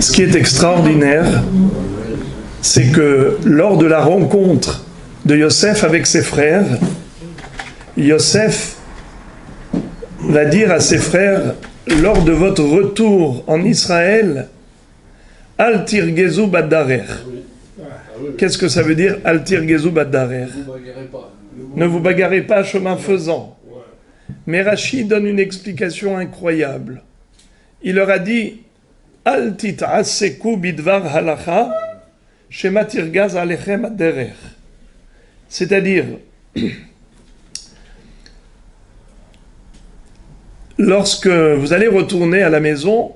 Ce qui est extraordinaire, c'est que lors de la rencontre de Yosef avec ses frères, Yosef va dire à ses frères, lors de votre retour en Israël, Al tirgezu badarer. Qu'est-ce que ça veut dire, Al tirgezu badarer? Ne vous bagarrez pas chemin faisant. Mais Rashi donne une explication incroyable. Il leur a dit, Al tit'aseku bidvar halacha, shema tirgaz alechem aderer. C'est-à-dire, lorsque vous allez retourner à la maison,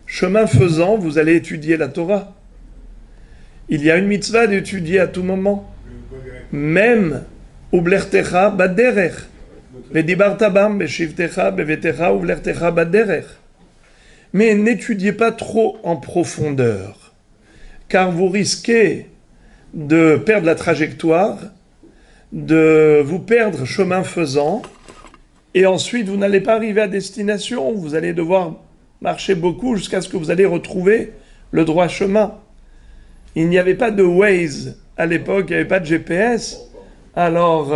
chemin faisant, vous allez étudier la Torah. Il y a une mitzvah d'étudier à tout moment. Même ublertecha baderer. Vedibartabam beshivtecha bevetecha ublertecha baderer. Mais n'étudiez pas trop en profondeur, car vous risquez de perdre la trajectoire, de vous perdre chemin faisant, et ensuite vous n'allez pas arriver à destination. Vous allez devoir marcher beaucoup jusqu'à ce que vous allez retrouver le droit chemin. Il n'y avait pas de Waze à l'époque, il n'y avait pas de GPS. Alors,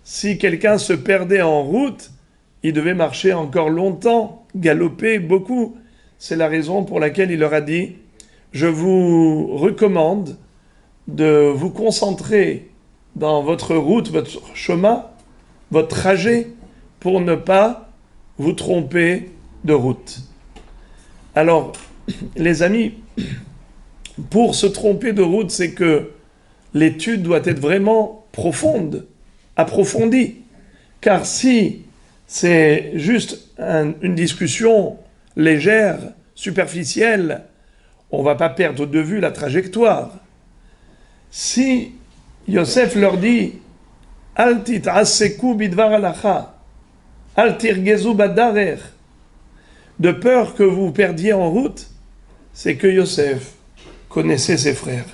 si quelqu'un se perdait en route, il devait marcher encore longtemps, galoper beaucoup. C'est la raison pour laquelle il leur a dit « Je vous recommande de vous concentrer dans votre route, votre chemin, votre trajet, pour ne pas vous tromper de route. » Alors, les amis, pour se tromper de route, c'est que l'étude doit être vraiment profonde, approfondie. Car si c'est juste une discussion légère, superficielle, on ne va pas perdre de vue la trajectoire. Si Yosef leur dit « Al tit'aseku bidvar halacha, al tirgezu badarer » de peur que vous perdiez en route, c'est que Yosef connaissait ses frères.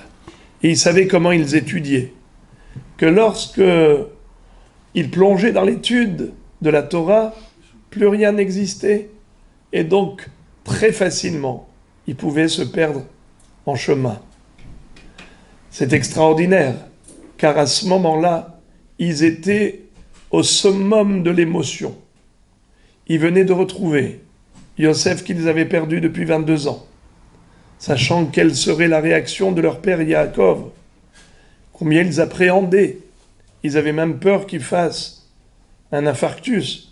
Et il savait comment ils étudiaient. Que lorsque il plongeait dans l'étude de la Torah, plus rien n'existait. Et donc, très facilement, il pouvait se perdre en chemin. C'est extraordinaire, car à ce moment-là, ils étaient au summum de l'émotion. Ils venaient de retrouver Yosef qu'ils avaient perdu depuis 22 ans, sachant quelle serait la réaction de leur père Yaakov, combien ils appréhendaient. Ils avaient même peur qu'il fasse un infarctus.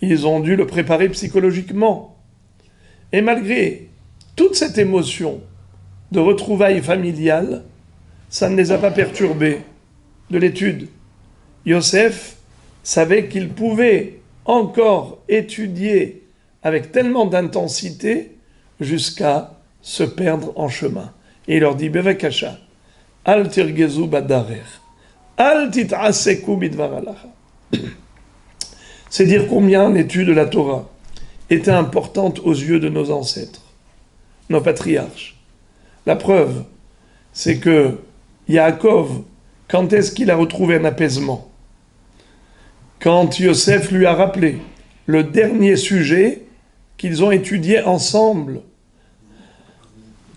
Ils ont dû le préparer psychologiquement. Et malgré toute cette émotion de retrouvailles familiales, ça ne les a pas perturbés de l'étude. Yosef savait qu'il pouvait encore étudier avec tellement d'intensité jusqu'à se perdre en chemin. Et il leur dit, Bevekasha, Al tirgezu badarer, Al tit'aseku bidvar halacha. C'est dire combien l'étude de la Torah était importante aux yeux de nos ancêtres, nos patriarches. La preuve, c'est que Yaakov, quand est-ce qu'il a retrouvé un apaisement? Quand Yosef lui a rappelé le dernier sujet qu'ils ont étudié ensemble.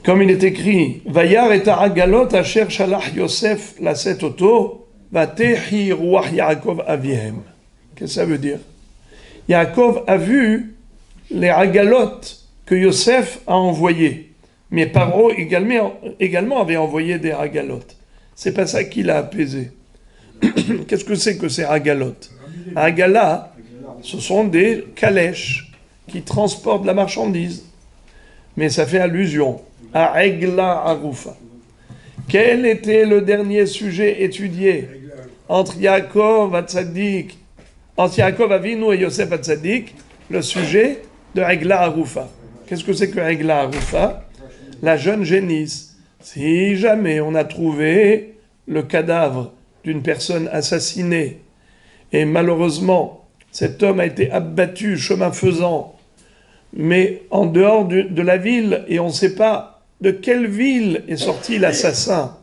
Comme il est écrit, Vayar et ha'agalot asher shalach Yosef laset oto, vatehi ruach Yaakov avihem. Qu'est-ce que ça veut dire? Yaakov a vu les agalot que Yosef a envoyés. Mais Paro également avait envoyé des agalot. C'est pas ça qui l'a apaisé. Qu'est-ce que c'est que ces agalot? Agala, ce sont des calèches qui transportent la marchandise. Mais ça fait allusion à Egla Arufa. Quel était le dernier sujet étudié entre Yaakov Hatzadik, entre Yaakov Avinu et Yosef Hatzadik? Le sujet de Egla Arufa. Qu'est-ce que c'est que Egla Arufa? La jeune génisse. Si jamais on a trouvé le cadavre d'une personne assassinée, et malheureusement, cet homme a été abattu chemin faisant, mais en dehors de la ville, et on ne sait pas de quelle ville est sorti l'assassin,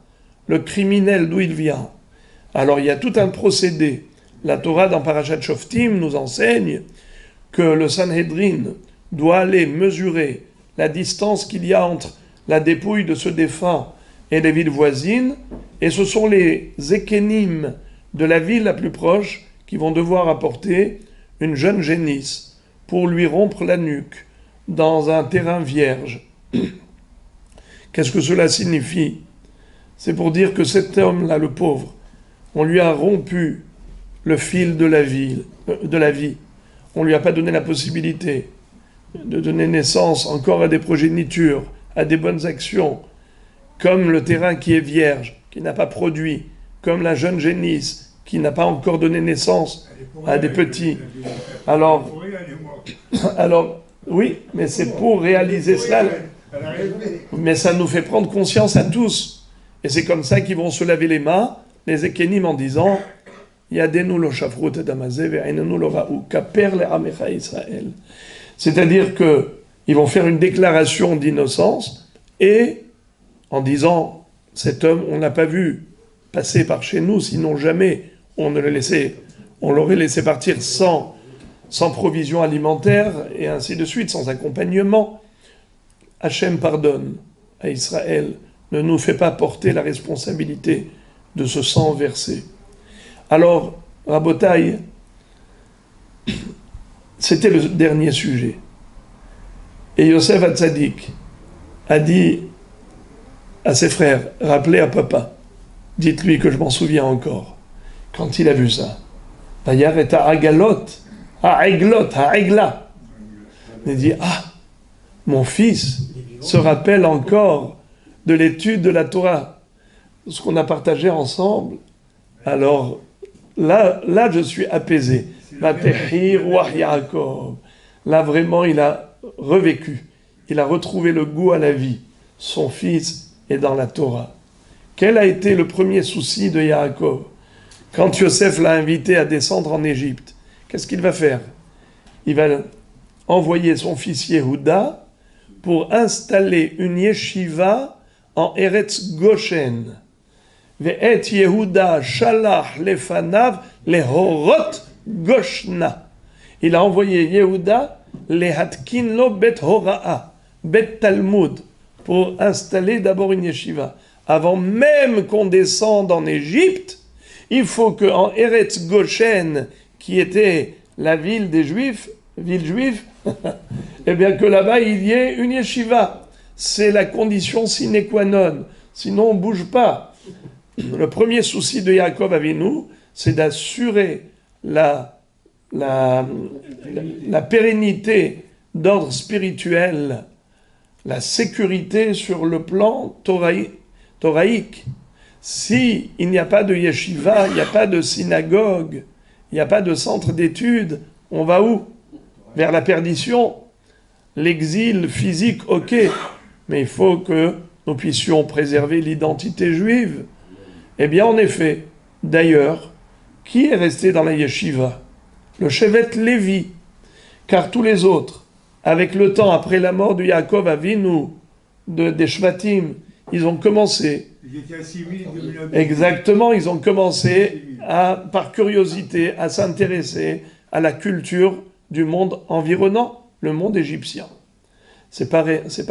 le criminel, d'où il vient. Alors il y a tout un procédé. La Torah dans Parashat Shoftim nous enseigne que le Sanhedrin doit aller mesurer la distance qu'il y a entre la dépouille de ce défunt et les villes voisines, et ce sont les ékénimes de la ville la plus proche qui vont devoir apporter une jeune génisse pour lui rompre la nuque dans un terrain vierge. Qu'est-ce que cela signifie? C'est pour dire que cet homme-là, le pauvre, on lui a rompu le fil de la vie. On lui a pas donné la possibilité de donner naissance encore à des progénitures, à des bonnes actions, comme le terrain qui est vierge, qui n'a pas produit, comme la jeune génisse qui n'a pas encore donné naissance à des petits. Alors, oui, mais c'est pour réaliser cela. Mais ça nous fait prendre conscience à tous. Et c'est comme ça qu'ils vont se laver les mains, les ékénim, en disant Yadenu lo shafrut damazé ve'ainenu lo ra'u kaper le'amecha Israël. C'est-à-dire qu'ils vont faire une déclaration d'innocence et en disant cet homme, on n'a pas vu passer par chez nous, sinon jamais on l'aurait laissé partir sans provision alimentaire et ainsi de suite, sans accompagnement. Hachem pardonne à Israël, ne nous fait pas porter la responsabilité de ce sang versé. Alors, Rabotai, c'était le dernier sujet. Et Yosef Hatzadik a dit à ses frères, rappelez à papa, dites-lui que je m'en souviens encore, quand il a vu ça. D'ailleurs, et à Agalot, à Aiglot, à Aigla. Il dit, mon fils se rappelle encore de l'étude de la Torah, ce qu'on a partagé ensemble. Alors, là, je suis apaisé. Là, vraiment, il a revécu. Il a retrouvé le goût à la vie. Son fils est dans la Torah. Quel a été le premier souci de Yaakov? Quand Yosef l'a invité à descendre en Égypte, qu'est-ce qu'il va faire? Il va envoyer son fils Yehuda pour installer une yeshiva en Eretz Goshen. Ve'et Yehuda shalach lefanav lehorot Goshna. Il a envoyé Yehuda lehatkin lo bet hora'a, bet Talmud, pour installer d'abord une yeshiva. Avant même qu'on descende en Égypte, il faut qu'en Eretz Goshen, qui était la ville des Juifs, ville juive, eh bien que là-bas il y ait une yeshiva. C'est la condition sine qua non. Sinon on ne bouge pas. Le premier souci de Yaakov Avinu, c'est d'assurer la pérennité d'ordre spirituel, la sécurité sur le plan thoraïque. Si il n'y a pas de yeshiva, il n'y a pas de synagogue, il n'y a pas de centre d'études, on va où? Vers la perdition. L'exil physique, ok, mais il faut que nous puissions préserver l'identité juive. Eh bien, en effet, d'ailleurs, qui est resté dans la yeshiva? Le Shevet Lévi, car tous les autres, avec le temps, après la mort de Yaakov Avinu, des Shvatim, ils ont commencé. Ils étaient assimilés. Exactement, ils ont commencé par curiosité à s'intéresser à la culture du monde environnant, le monde égyptien. C'est pas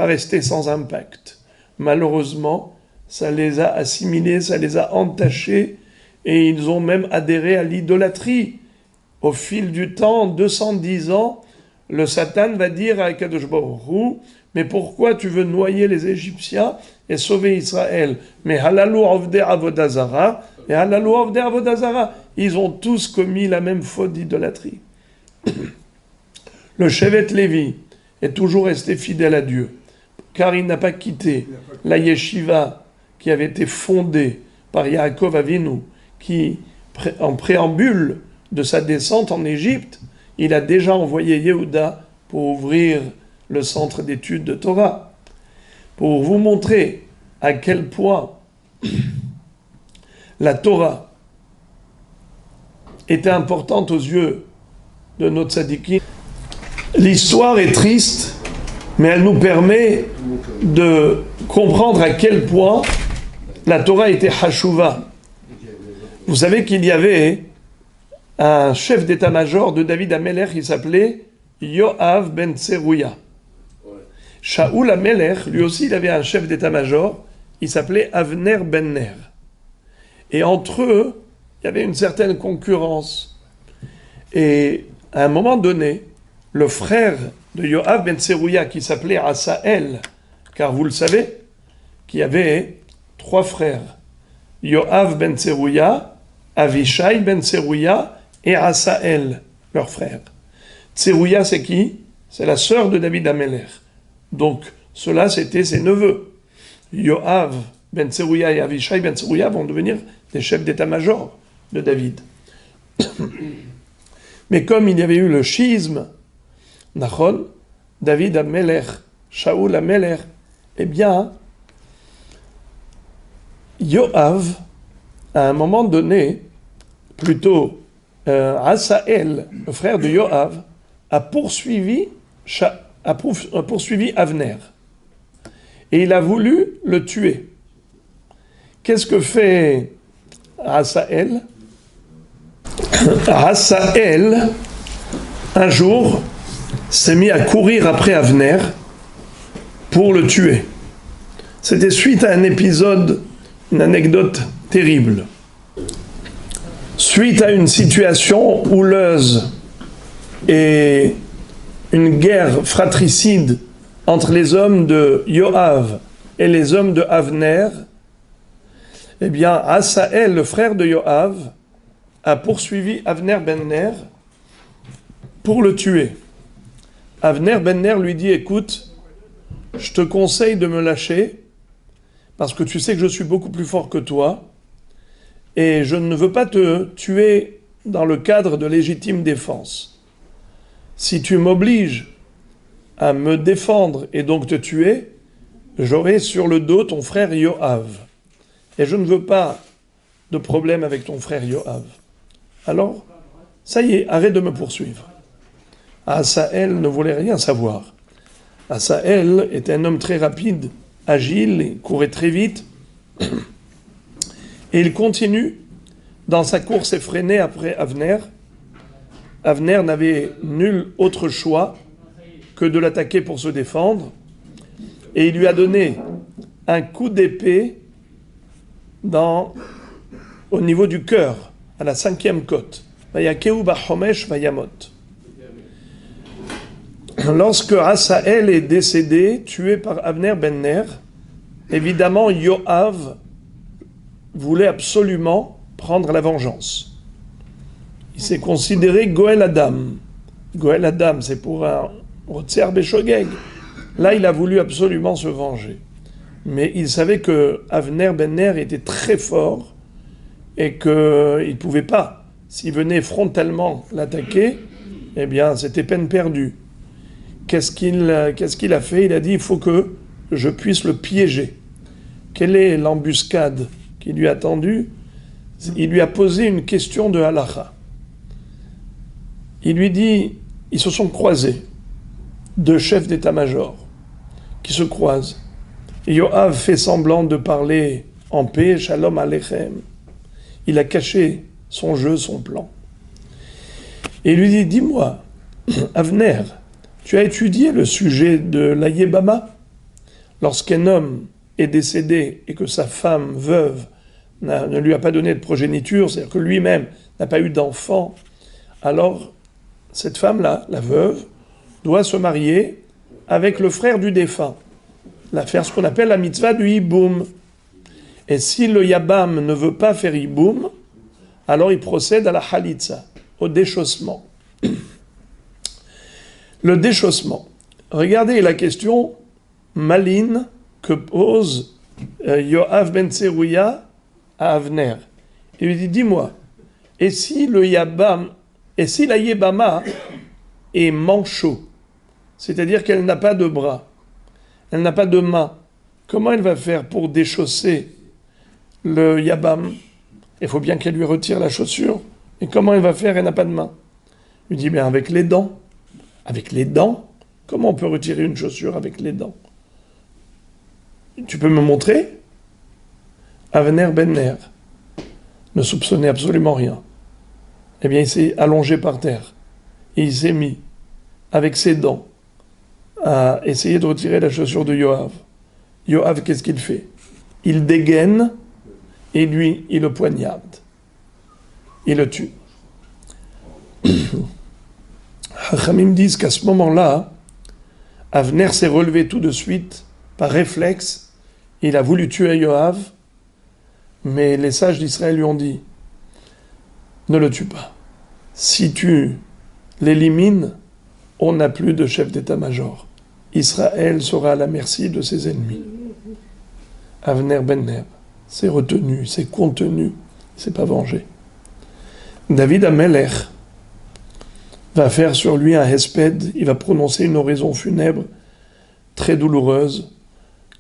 resté sans impact. Malheureusement, ça les a assimilés, ça les a entachés, et ils ont même adhéré à l'idolâtrie. Au fil du temps, 210 ans, le Satan va dire à Kadosh Baruch Hu, mais pourquoi tu veux noyer les Égyptiens et sauver Israël? Mais halalou avdei avodazara, et halalou avdei avodazara, ils ont tous commis la même faute d'idolâtrie. Le Shevet Lévi est toujours resté fidèle à Dieu, car il n'a pas quitté la yeshiva qui avait été fondée par Yaakov Avinu, qui, en préambule de sa descente en Égypte, il a déjà envoyé Yehuda pour ouvrir le centre d'études de Torah, pour vous montrer à quel point la Torah était importante aux yeux de nos tzadikim. L'histoire est triste, mais elle nous permet de comprendre à quel point la Torah était hashuva. Vous savez qu'il y avait un chef d'état-major de David Amelech qui s'appelait Yoav ben Tserouya. Shaoul Amelech, lui aussi, il avait un chef d'état-major, il s'appelait Avner ben Ner. Et entre eux, il y avait une certaine concurrence. Et à un moment donné, le frère de Yoav ben Tserouya, qui s'appelait Asaël, car vous le savez, qu'il y avait 3 frères, Yoav ben Tserouya, Avishai ben Tserouya et Asaël, leur frère. Tserouya, c'est qui? C'est la sœur de David Amelech. Donc, ceux-là, c'était ses neveux. Yoav ben Tserouya et Avishai ben Tserouya vont devenir des chefs d'état-major de David. Mais comme il y avait eu le schisme, Nachon, David Amelech, Shaoul Amelech, eh bien, Yoav, à un moment donné, plutôt Asaël, le frère de Yoav, a poursuivi Avner. Et il a voulu le tuer. Qu'est-ce que fait Asaël? Asaël, un jour, s'est mis à courir après Avner pour le tuer. C'était suite à un épisode, une anecdote terrible. Suite à une situation houleuse et une guerre fratricide entre les hommes de Yoav et les hommes de Avner, eh bien, Asaël, le frère de Yoav, a poursuivi Avner ben Ner pour le tuer. Avner ben Ner lui dit, écoute, je te conseille de me lâcher parce que tu sais que je suis beaucoup plus fort que toi et je ne veux pas te tuer dans le cadre de légitime défense. Si tu m'obliges à me défendre et donc te tuer, j'aurai sur le dos ton frère Yoav. Et je ne veux pas de problème avec ton frère Yoav. Alors, ça y est, arrête de me poursuivre. Asaël ne voulait rien savoir. Asaël était un homme très rapide, agile, il courait très vite. Et il continue dans sa course effrénée après Avner. Avner n'avait nul autre choix que de l'attaquer pour se défendre. Et il lui a donné un coup d'épée au niveau du cœur, à la 5e côte. Vayakeu bachomesh vayamot. Lorsque Asaël est décédé, tué par Avner ben Ner, évidemment Yoav voulait absolument prendre la vengeance. Il s'est considéré Goël Adam. Goël Adam, c'est pour un Rotzer Beshogeg. Là, il a voulu absolument se venger. Mais il savait que Avner ben Ner était très fort et qu'il ne pouvait pas. S'il venait frontalement l'attaquer, eh bien, c'était peine perdue. Qu'est-ce qu'il a fait? Il a dit, il faut que je puisse le piéger. Quelle est l'embuscade qui lui a tendu? Il lui a posé une question de halakha. Il lui dit, ils se sont croisés, 2 chefs d'état-major qui se croisent. Et Yoav fait semblant de parler en paix, Shalom Aleichem. Il a caché son jeu, son plan. Et il lui dit, dis-moi, Avner, tu as étudié le sujet de la Yébama? Lorsqu'un homme est décédé et que sa femme veuve ne lui a pas donné de progéniture, c'est-à-dire que lui-même n'a pas eu d'enfant, alors cette femme-là, la veuve, doit se marier avec le frère du défunt, faire ce qu'on appelle la mitzvah du hiboum. Et si le yabam ne veut pas faire hiboum, alors il procède à la halitza, au déchaussement. Le déchaussement. Regardez la question maligne que pose Yoav ben Tserouya à Avner. Il lui dit, dis-moi, et si la Yébama est manchot, c'est-à-dire qu'elle n'a pas de bras, elle n'a pas de main, comment elle va faire pour déchausser le Yabam? Il faut bien qu'elle lui retire la chaussure. Et comment elle va faire? Elle n'a pas de main. Il lui dit, bien avec les dents. Avec les dents? Comment on peut retirer une chaussure avec les dents? Tu peux me montrer? Avner ben Ner ne soupçonnait absolument rien. Eh bien, il s'est allongé par terre. Et il s'est mis, avec ses dents, a essayé de retirer la chaussure de Yoav. Yoav, qu'est-ce qu'il fait? Il dégaine et lui, il le poignarde. Il le tue. Hachamim disent qu'à ce moment-là, Avner s'est relevé tout de suite, par réflexe. Il a voulu tuer Yoav, mais les sages d'Israël lui ont dit, ne le tue pas. Si tu l'élimines, on n'a plus de chef d'état-major. Israël sera à la merci de ses ennemis. Avner ben Ner s'est retenu, s'est contenu, il s'est pas vengé. David Amelech va faire sur lui un hesped, il va prononcer une oraison funèbre très douloureuse,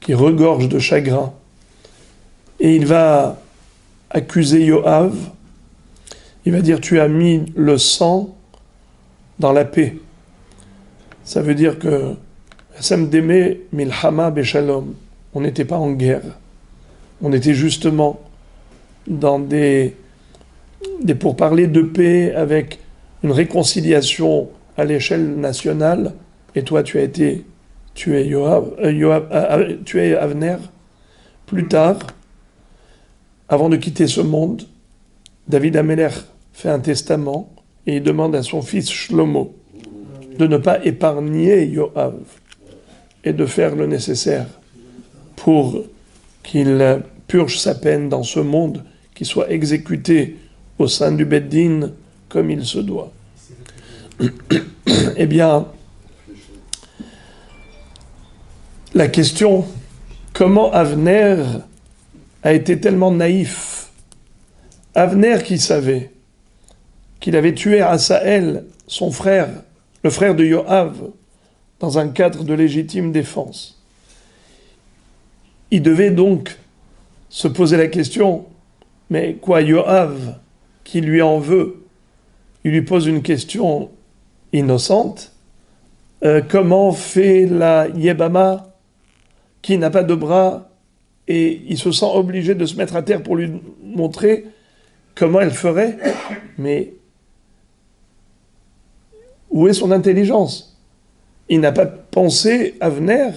qui regorge de chagrin. Et il va accuser Yoav, il va dire, tu as mis le sang dans la paix. Ça veut dire que Samdeme milhama beshalom, on n'était pas en guerre, on était justement dans des pourparlers de paix avec une réconciliation à l'échelle nationale, et toi tu as été tué tué Avner. Plus tard, avant de quitter ce monde, David Amelech fait un testament et il demande à son fils Shlomo de ne pas épargner Yoav et de faire le nécessaire pour qu'il purge sa peine dans ce monde, qu'il soit exécuté au sein du Beddin comme il se doit. Eh bien, la question, comment Avner a été tellement naïf? Avner qui savait qu'il avait tué Asaël, son frère, le frère de Yoav, dans un cadre de légitime défense. Il devait donc se poser la question, mais quoi, Yoav, qui lui en veut, il lui pose une question innocente, comment fait la Yébama qui n'a pas de bras, et il se sent obligé de se mettre à terre pour lui montrer comment elle ferait, mais où est son intelligence? Il n'a pas pensé, Avner,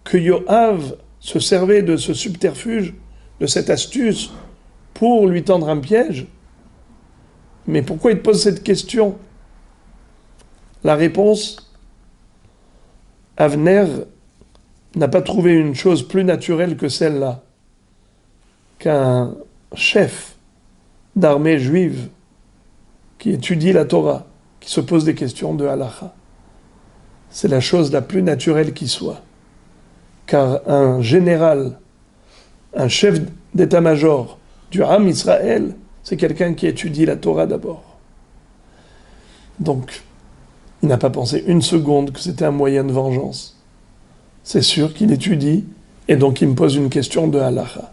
que Yoav se servait de ce subterfuge, de cette astuce, pour lui tendre un piège. Mais pourquoi il pose cette question? La réponse, Avner n'a pas trouvé une chose plus naturelle que celle-là, qu'un chef d'armée juive qui étudie la Torah, qui se pose des questions de halakha. C'est la chose la plus naturelle qui soit. Car un général, un chef d'état-major du Ham Israël, c'est quelqu'un qui étudie la Torah d'abord. Donc, il n'a pas pensé une seconde que c'était un moyen de vengeance. C'est sûr qu'il étudie, et donc il me pose une question de halakha.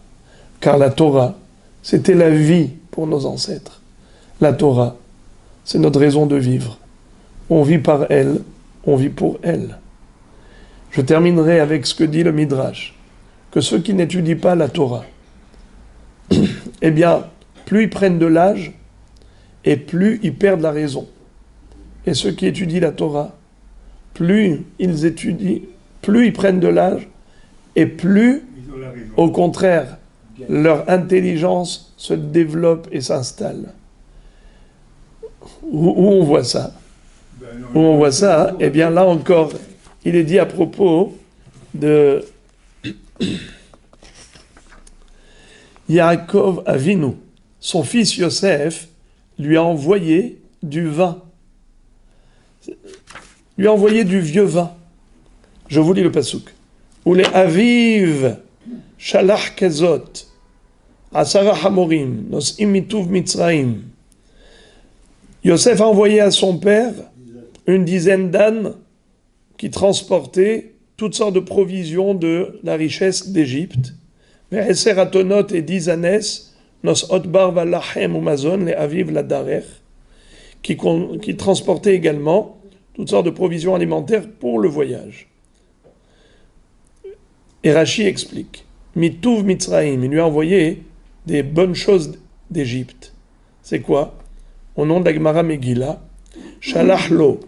Car la Torah, c'était la vie pour nos ancêtres. La Torah, c'est notre raison de vivre. On vit par elle, on vit pour elle. Je terminerai avec ce que dit le Midrash, que ceux qui n'étudient pas la Torah, eh bien, plus ils prennent de l'âge, et plus ils perdent la raison. Et ceux qui étudient la Torah, plus ils étudient, plus ils prennent de l'âge, et plus, au contraire, leur intelligence se développe et s'installe. Où on voit ça? Où on voit ça? Eh bien, là encore, il est dit à propos de Yaakov Avinu. Son fils Yosef lui a envoyé du vin. Lui a envoyé du vieux vin. Je vous lis le pasuk. Ou les aviv shalach kezot asara hamorim nos imituv mitzraim. Yosef a envoyé à son père une dizaine d'ânes qui transportaient toutes sortes de provisions de la richesse d'Égypte. Mais Eser atonot et 10 ânes, nos otbar valachem ou mazon, les aviv la darer, qui transportaient également toutes sortes de provisions alimentaires pour le voyage. Et Rashi explique, Mituv Mitzraim, il lui a envoyé des bonnes choses d'Égypte. C'est quoi? Au nom de la Gemara Megillah, Shalach lo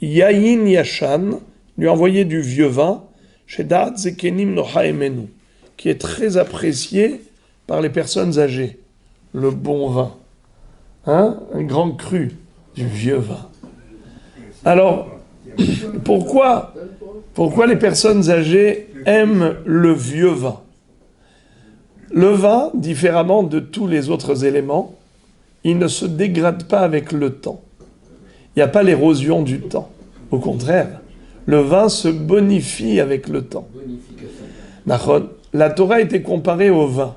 Yayin Yashan, lui a envoyé du vieux vin, chez Da'at Zekenim Nocha Emenu, qui est très apprécié par les personnes âgées. Le bon vin. Un grand cru du vieux vin. Alors, pourquoi les personnes âgées aiment le vieux vin? Le vin, différemment de tous les autres éléments, il ne se dégrade pas avec le temps. Il n'y a pas l'érosion du temps. Au contraire, le vin se bonifie avec le temps. La Torah a été comparée au vin.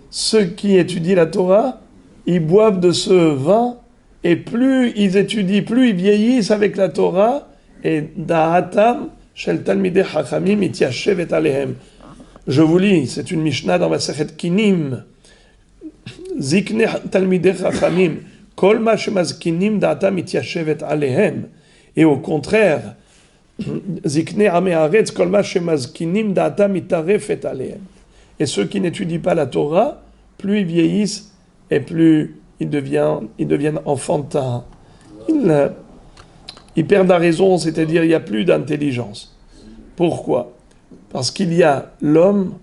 Ceux qui étudient la Torah, ils boivent de ce vin, et plus ils étudient, plus ils vieillissent avec la Torah, et da'atam shel talmidei chachamim mityashevet alehem. Je vous lis, c'est une Mishnah dans Masechet Kinim. Zikne talmidei chachamim, kol ma shemazkinim da'atam mityashevet alehem. Et au contraire, Zikne amei haaretz, kol ma shemazkinim da'atam mitarefet alehem. Et ceux qui n'étudient pas la Torah, plus ils vieillissent et plus ils deviennent enfantins. Ils perdent la raison, c'est-à-dire il n'y a plus d'intelligence. Pourquoi? Parce qu'il y a l'homme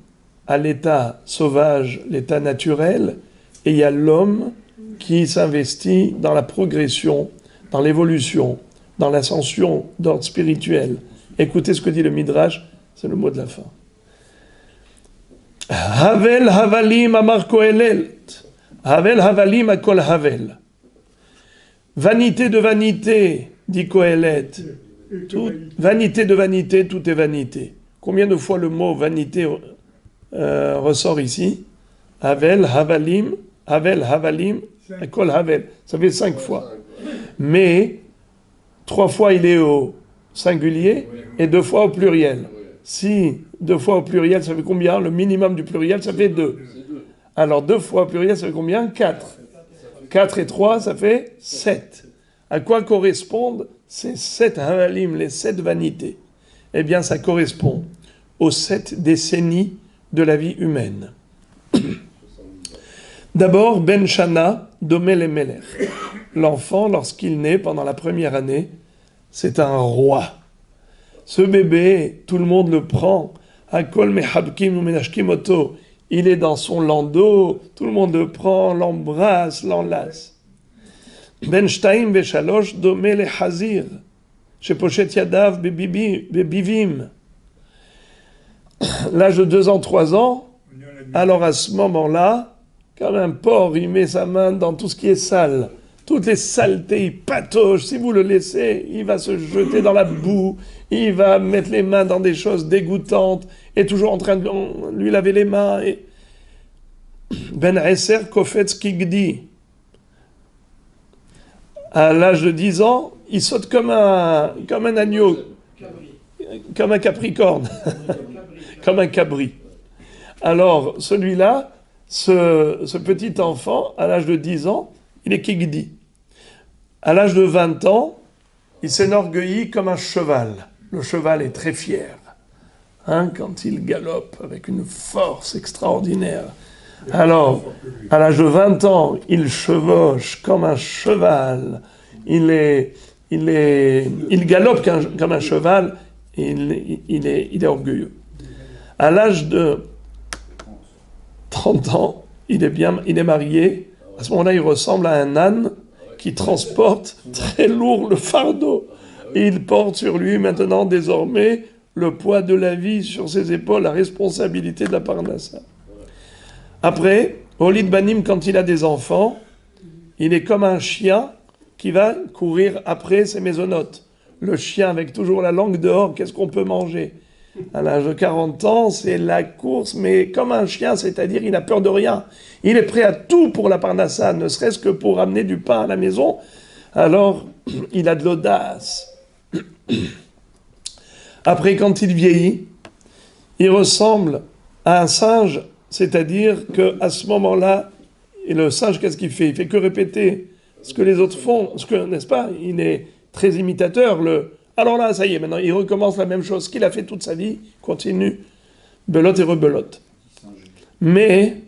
à l'état sauvage, l'état naturel, et il y a l'homme qui s'investit dans la progression, dans l'évolution, dans l'ascension d'ordre spirituel. Écoutez ce que dit le Midrash, c'est le mot de la fin. Havel havalim amar Kohelet. Havel havalim akol havel. Vanité de vanité, dit Kohelet. Vanité de vanité, tout est vanité. Combien de fois le mot vanité ressort ici? Havel havalim, akol havel. Ça fait 5 fois. Mais 3 fois il est au singulier et 2 fois au pluriel. Si 2 fois au pluriel, ça fait combien? Le minimum du pluriel, ça fait 2. Alors 2 fois au pluriel, ça fait combien? 4. 4 et 3, ça fait 7. À quoi correspondent ces 7 havalim, les 7 vanités? Eh bien, ça correspond aux 7 décennies de la vie humaine. D'abord, Ben Shana, Domé le Melech. L'enfant, lorsqu'il naît pendant la première année, c'est un roi. Ce bébé, tout le monde le prend. Hakol mehabkim umenashkim oto. Il est dans son landau, tout le monde le prend, l'embrasse, l'enlace. Ben shtaim veshalosh domé le hazir. Chez Pochet Yadav bebivim. L'âge de 2 ans, 3 ans, alors à ce moment-là, comme un porc, il met sa main dans tout ce qui est sale. Toutes les saletés, il patauge. Si vous le laissez, il va se jeter dans la boue. Il va mettre les mains dans des choses dégoûtantes. Et toujours en train de lui laver les mains. Et... Ben Esser Kofetz Kigdi. À l'âge de 10 ans, il saute comme un agneau. Comme un capricorne. Comme un cabri. Alors, celui-là, ce petit enfant, à l'âge de 10 ans, il est Kigdi. À l'âge de 20 ans, il s'enorgueillit comme un cheval. Le cheval est très fier. Quand il galope avec une force extraordinaire. Alors, à l'âge de 20 ans, il chevauche comme un cheval. Il galope comme un cheval. Il est orgueilleux. À l'âge de 30 ans, il est marié. À ce moment-là, il ressemble à un âne qui transporte très lourd le fardeau. Et il porte sur lui maintenant, désormais, le poids de la vie sur ses épaules, la responsabilité de la parnassa. Après, Olid Banim, quand il a des enfants, il est comme un chien qui va courir après ses maisonnotes. Le chien avec toujours la langue dehors, qu'est-ce qu'on peut manger? À l'âge de 40 ans, c'est la course, mais comme un chien, c'est-à-dire il n'a peur de rien. Il est prêt à tout pour la parnassa, ne serait-ce que pour amener du pain à la maison. Alors, il a de l'audace. Après, quand il vieillit, il ressemble à un singe, c'est-à-dire qu'à ce moment-là, et le singe, qu'est-ce qu'il fait? Il fait que répéter ce que les autres font, n'est-ce pas? Il est très imitateur, Alors là, ça y est, maintenant, il recommence la même chose qu'il a fait toute sa vie, continue, belote et rebelote. Mais,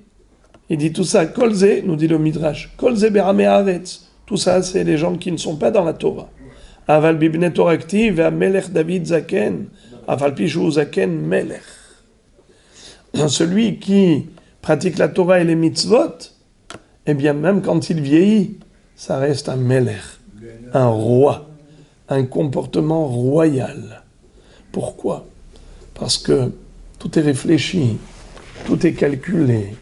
il dit tout ça, kolze, nous dit le Midrash, kolze berame haaretz. Tout ça, c'est les gens qui ne sont pas dans la Torah. Aval bibne torakti ve'amelech David zaken, aval pishu zaken melech. Celui qui pratique la Torah et les mitzvot, eh bien même quand il vieillit, ça reste un melech, un roi, un comportement royal. Pourquoi ? Parce que tout est réfléchi, tout est calculé,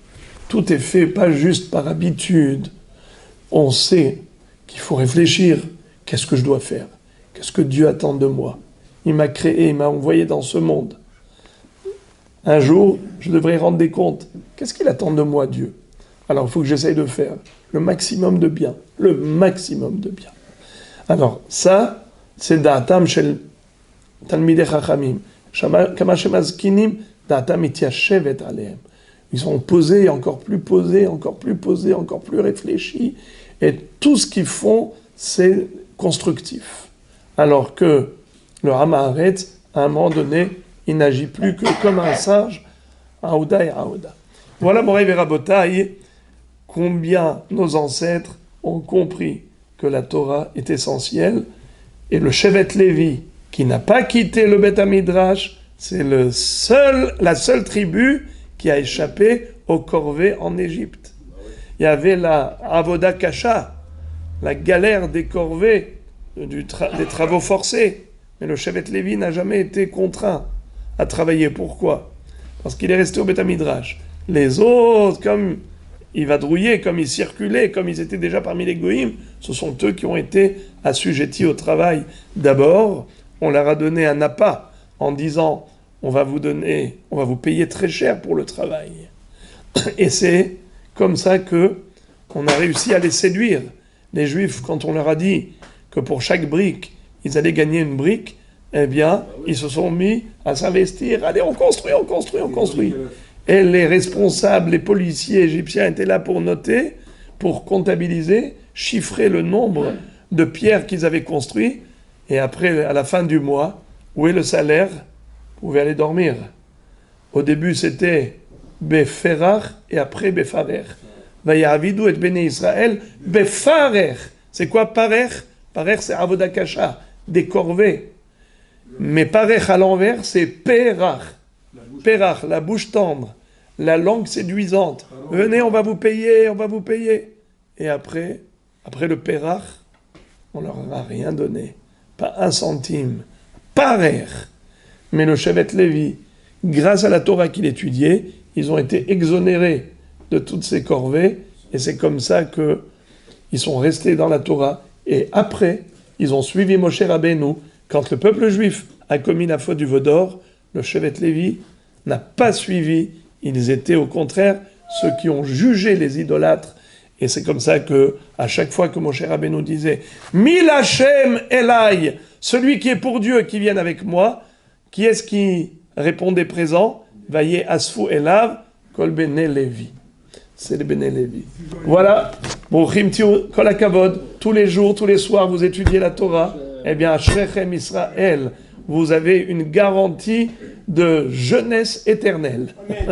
tout est fait pas juste par habitude. On sait qu'il faut réfléchir. Qu'est-ce que je dois faire ? Qu'est-ce que Dieu attend de moi ? Il m'a créé, il m'a envoyé dans ce monde. Un jour, je devrais rendre des comptes. Qu'est-ce qu'il attend de moi, Dieu ? Alors, il faut que j'essaye de faire le maximum de bien. Le maximum de bien. Alors, ça, c'est Da'atam shel Talmidei Chachamim. Kama shemazkinim, Da'atam ityashevet alehem. Ils sont posés, encore plus posés, encore plus posés, encore plus réfléchis. Et tout ce qu'ils font, c'est constructif. Alors que le Hamaharetz, à un moment donné, il n'agit plus que comme un singe, Aouda et Aouda. Voilà, Moray Verabotaï, combien nos ancêtres ont compris que la Torah est essentielle. Et le Shevet Lévi, qui n'a pas quitté le Beth Midrash, c'est la seule tribu qui a échappé aux corvées en Égypte. Il y avait la Avoda Kasha, la galère des corvées, des travaux forcés. Mais le Shevet Lévi n'a jamais été contraint à travailler. Pourquoi ? Parce qu'il est resté au Beth Midrash. Les autres, comme ils vadrouillaient, comme ils circulaient, comme ils étaient déjà parmi les goïms, ce sont eux qui ont été assujettis au travail. D'abord, on leur a donné un appât en disant on va vous payer très cher pour le travail. Et c'est comme ça que on a réussi à les séduire. Les Juifs, quand on leur a dit que pour chaque brique, ils allaient gagner une brique, eh bien, ils se sont mis à s'investir. Allez, on construit. Et les responsables, les policiers égyptiens étaient là pour noter, pour comptabiliser, chiffrer le nombre de pierres qu'ils avaient construites. Et après, à la fin du mois, où est le salaire ? Vous pouvez aller dormir. Au début, c'était Beferach et après Befarer. Vayavidou et Béné Israël, Befarer. C'est quoi Parer ? Parer, c'est Avoda Kasha, des corvées. Mais Parer à l'envers, c'est Perach. Perach, la bouche tendre, la langue séduisante. Venez, on va vous payer. Et après le Perach, on leur a rien donné. Pas un centime. Parer. Mais le Shevet Lévi, grâce à la Torah qu'il étudiait, ils ont été exonérés de toutes ces corvées, et c'est comme ça qu'ils sont restés dans la Torah. Et après, ils ont suivi Moshe Rabbeinu. Quand le peuple juif a commis la faute du veau d'or, le Shevet Lévi n'a pas suivi. Ils étaient au contraire ceux qui ont jugé les idolâtres. Et c'est comme ça que, à chaque fois que Moshe Rabbeinu disait « Mil Hashem Elai » celui qui est pour Dieu, qui vienne avec moi, qui est-ce qui répondait présent ? Vaye Asfu Elav Kol Bene Levi. C'est les Bene Levi. Voilà. Bruchim Tiu Kol HaKavod. Tous les jours, tous les soirs, vous étudiez la Torah. Eh bien, Ashrechem Israël, vous avez une garantie de jeunesse éternelle.